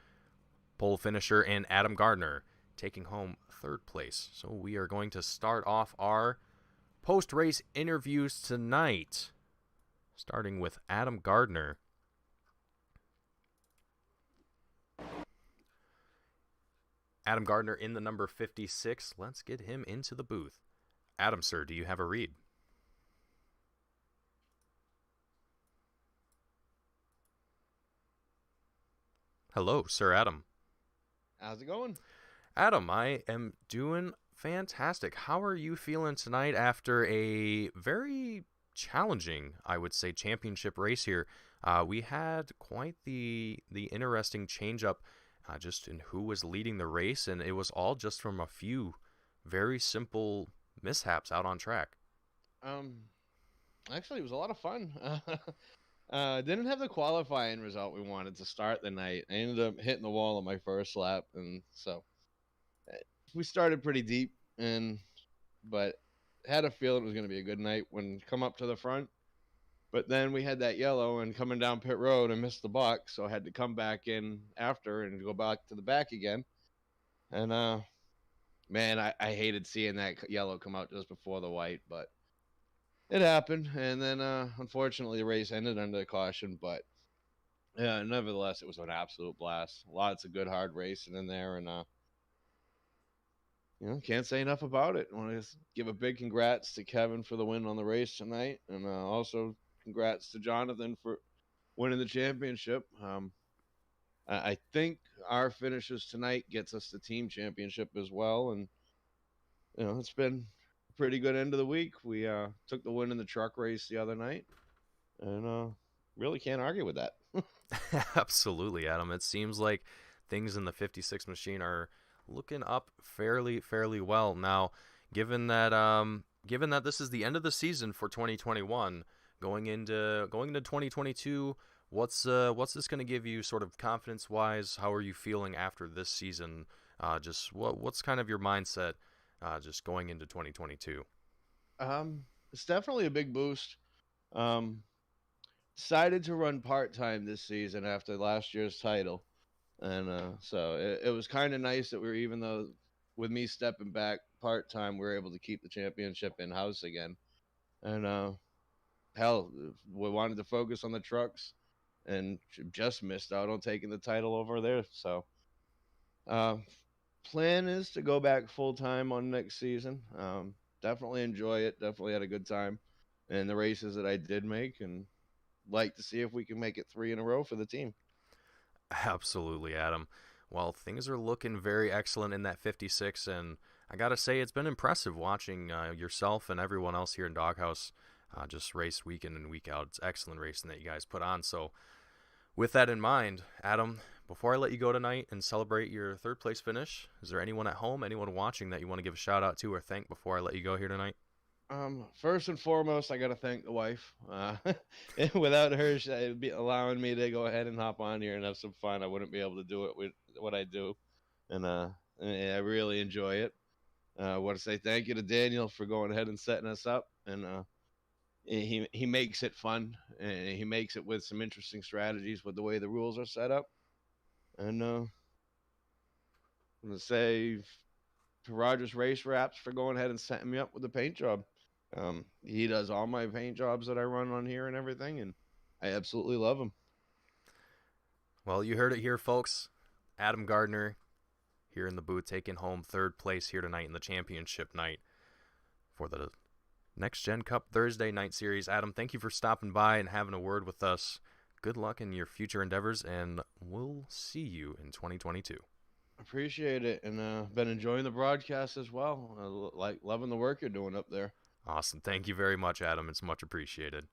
pole finisher, and Adam Gardner taking home third place. So we are going to start off our post-race interviews tonight, starting with Adam Gardner. Adam Gardner in the number 56. Let's get him into the booth. Adam, sir, do you have a read? Hello, Sir Adam. How's it going? Adam, I am doing fantastic. How are you feeling tonight after a very challenging, I would say, championship race here? We had quite the interesting change-up just in who was leading the race, and it was all just from a few very simple mishaps out on track. Actually, it was a lot of fun. Didn't have the qualifying result we wanted to start the night. I ended up hitting the wall on my first lap, and so we started pretty deep, but had a feeling it was going to be a good night when come up to the front. But then we had that yellow, and coming down pit road, I missed the box, so I had to come back in after and go back to the back again. And man, I hated seeing that yellow come out just before the white, but it happened. And then unfortunately, the race ended under caution, but yeah, nevertheless, it was an absolute blast. Lots of good hard racing in there, and can't say enough about it. I want to give a big congrats to Kevin for the win on the race tonight, and also congrats to Jonathan for winning the championship. I think our finishes tonight gets us the team championship as well, and it's been a pretty good end of the week. We took the win in the truck race the other night, and really can't argue with that. Absolutely, Adam. It seems like things in the 56 machine are looking up fairly well now. Given that this is the end of the season for 2021, going into 2022, what's this going to give you, sort of confidence wise? How are you feeling after this season? Just what's kind of your mindset just going into 2022? It's definitely a big boost. Um, Decided to run part time this season after last year's title, and so it was kind of nice that we were, even though with me stepping back part time, we were able to keep the championship in house again. And hell, we wanted to focus on the trucks, and just missed out on taking the title over there. So, uh, plan is to go back full time on next season. Definitely enjoy it. Definitely had a good time in the races that I did make, and like to see if we can make it 3 in a row for the team. Absolutely, Adam. Well, things are looking very excellent in that 56, and I gotta say it's been impressive watching yourself and everyone else here in Doghouse just race week in and week out. It's excellent racing that you guys put on. So, with that in mind, Adam, before I let you go tonight and celebrate your third place finish, is there anyone at home, anyone watching that you want to give a shout out to or thank before I let you go here tonight? First and foremost, I got to thank the wife. Without her, she'd be allowing me to go ahead and hop on here and have some fun. I wouldn't be able to do it with what I do, and I really enjoy it. I want to say thank you to Daniel for going ahead and setting us up, and he makes it fun, and he makes it with some interesting strategies with the way the rules are set up. And I'm gonna say to Rogers Race Wraps for going ahead and setting me up with the paint job. He does all my paint jobs that I run on here and everything, and I absolutely love him. Well, you heard it here, folks. Adam Gardner here in the booth, taking home third place here tonight in the championship night for the Next Gen Cup Thursday night series. Adam, thank you for stopping by and having a word with us. Good luck in your future endeavors, and we'll see you in 2022. Appreciate it, and been enjoying the broadcast as well. Like loving the work you're doing up there. Awesome. Thank you very much, Adam. It's much appreciated.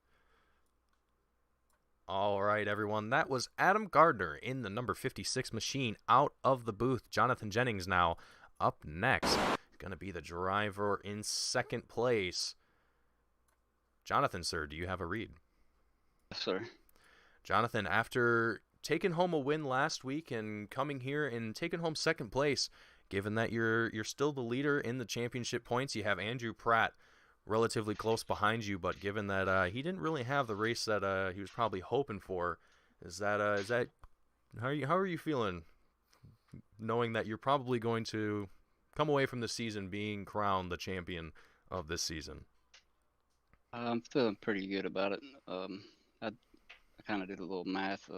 All right, everyone. That was Adam Gardner in the number 56 machine out of the booth. Jonathan Jennings now up next. Going to be the driver in second place. Jonathan, sir, do you have a read? Yes, sir. Jonathan, after taking home a win last week and coming here and taking home second place, given that you're still the leader in the championship points, you have Andrew Pratt relatively close behind you, but given that he didn't really have the race that he was probably hoping for, is that how are you feeling, knowing that you're probably going to come away from the season being crowned the champion of this season? I'm feeling pretty good about it. I kind of did a little math,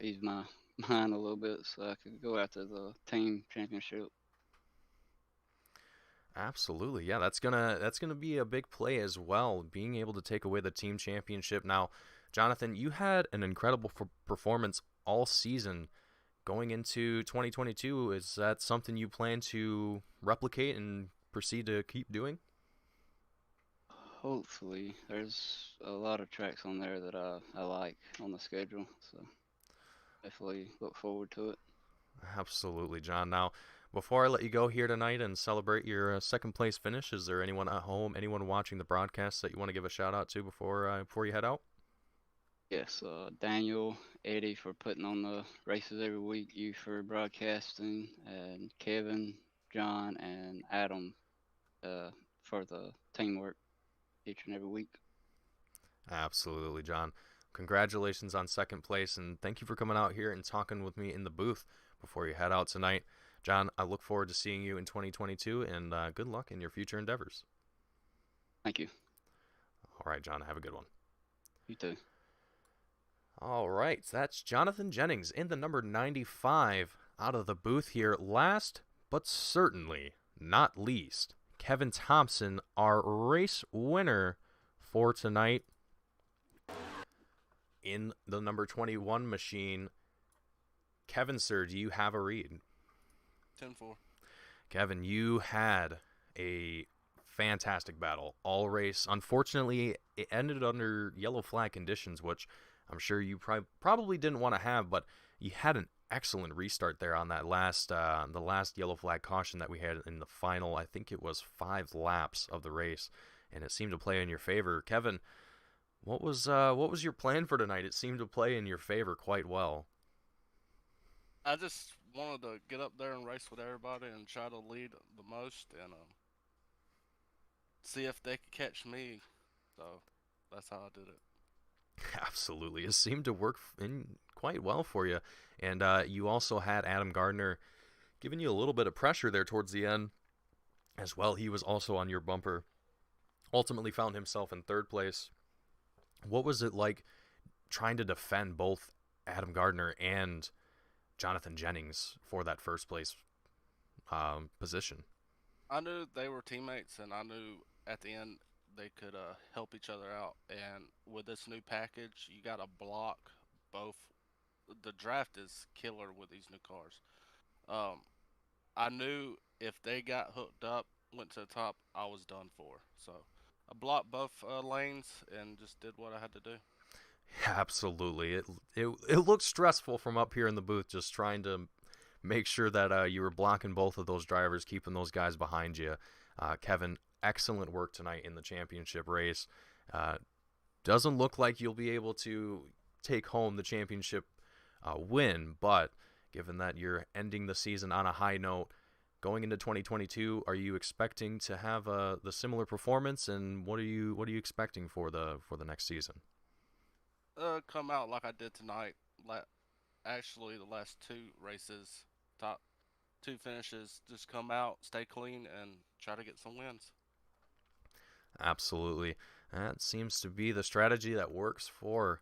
ease my mind a little bit, so I could go after the team championship. Absolutely, yeah. That's gonna be a big play as well, being able to take away the team championship. Now, Jonathan, you had an incredible performance all season. Going into 2022, is that something you plan to replicate and proceed to keep doing? Hopefully, there's a lot of tracks on there that I like on the schedule, so definitely look forward to it. Absolutely, John. Now, before I let you go here tonight and celebrate your second place finish, is there anyone at home, anyone watching the broadcast that you want to give a shout out to before you head out? Yes, Daniel, Eddie for putting on the races every week, you for broadcasting, and Kevin, John, and Adam for the teamwork each and every week. Absolutely, John. Congratulations on second place, and thank you for coming out here and talking with me in the booth before you head out tonight. John, I look forward to seeing you in 2022, and good luck in your future endeavors. Thank you. All right, John, have a good one. You too. All right, that's Jonathan Jennings in the number 95 out of the booth here. Last, but certainly not least, Kevin Thompson, our race winner for tonight in the number 21 machine. Kevin, sir, do you have a read? 10-4. Kevin, you had a fantastic battle all race. Unfortunately, it ended under yellow flag conditions, which I'm sure you probably didn't want to have, but you had an excellent restart there on that the last yellow flag caution that we had in the final. I think it was 5 laps of the race, and it seemed to play in your favor. Kevin, what was your plan for tonight? It seemed to play in your favor quite well. I just wanted to get up there and race with everybody and try to lead the most and see if they could catch me. So that's how I did it. Absolutely. It seemed to work in quite well for you. And you also had Adam Gardner giving you a little bit of pressure there towards the end as well. He was also on your bumper. Ultimately found himself in third place. What was it like trying to defend both Adam Gardner and Jonathan Jennings for that first place position? I knew they were teammates, and I knew at the end they could help each other out. And with this new package, you got to block both. The draft is killer with these new cars. I knew if they got hooked up, went to the top, I was done for. So I blocked both lanes and just did what I had to do. Absolutely. It looked stressful from up here in the booth, just trying to make sure that you were blocking both of those drivers, keeping those guys behind you. Kevin, excellent work tonight in the championship race. Doesn't look like you'll be able to take home the championship win, but given that you're ending the season on a high note, going into 2022, are you expecting to have the similar performance, and what are you expecting for the next season? Come out like I did tonight, actually the last 2 races, top 2 finishes, just come out, stay clean, and try to get some wins. Absolutely. That seems to be the strategy that works for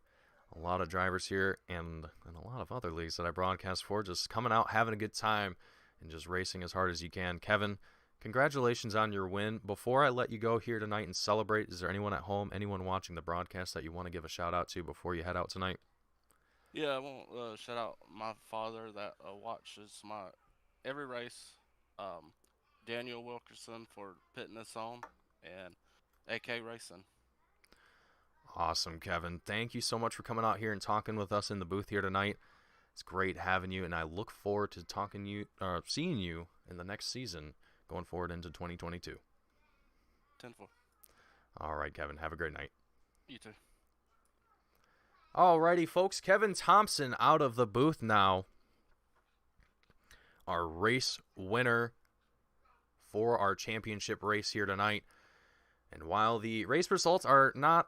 a lot of drivers here and a lot of other leagues that I broadcast for, just coming out, having a good time, and just racing as hard as you can. Kevin, congratulations on your win. Before I let you go here tonight and celebrate, is there anyone at home, anyone watching the broadcast that you want to give a shout out to before you head out tonight? Yeah, I want to shout out my father that watches my every race, Daniel Wilkerson for putting us on, and AK Racing. Awesome, Kevin. Thank you so much for coming out here and talking with us in the booth here tonight. It's great having you, and I look forward to seeing you in the next season going forward into 2022. 10-4. All right, Kevin. Have a great night. You too. Alrighty, folks. Kevin Thompson out of the booth now. Our race winner for our championship race here tonight. And while the race results are not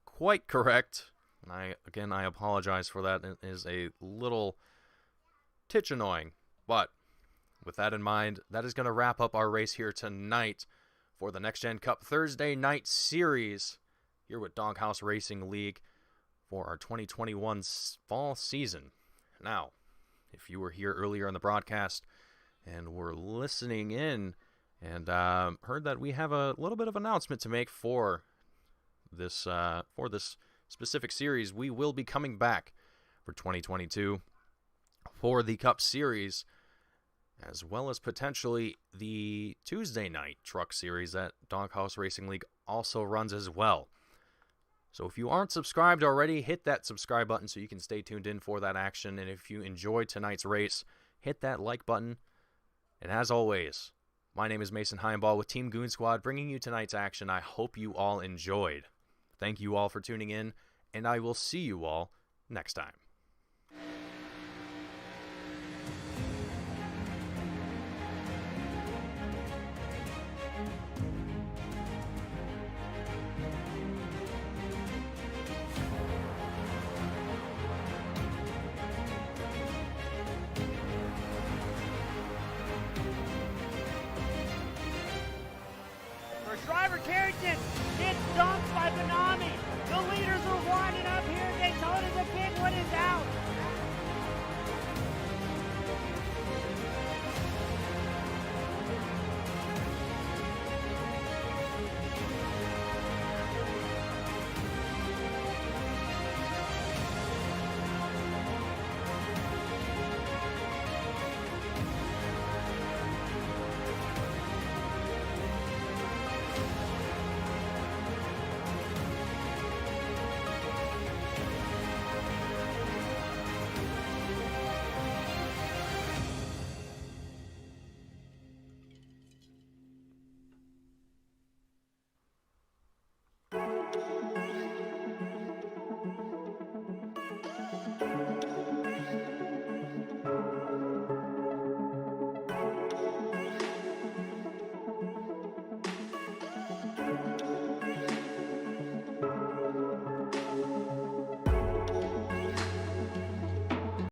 quite correct, and I apologize for that. It is a little titch annoying. But with that in mind, that is going to wrap up our race here tonight for the Next Gen Cup Thursday night series here with Doghouse Racing League for our 2021 fall season. Now, if you were here earlier in the broadcast and were listening in and heard that we have a little bit of announcement to make for this specific series, we will be coming back for 2022 for the Cup Series, as well as potentially the Tuesday night truck series that Doghouse Racing League also runs as well. So if you aren't subscribed already, hit that subscribe button so you can stay tuned in for that action. And if you enjoyed tonight's race, hit that like button. And as always, my name is Mason Heimball with Team Goon Squad, bringing you tonight's action. I hope you all enjoyed. Thank you all for tuning in, and I will see you all next time.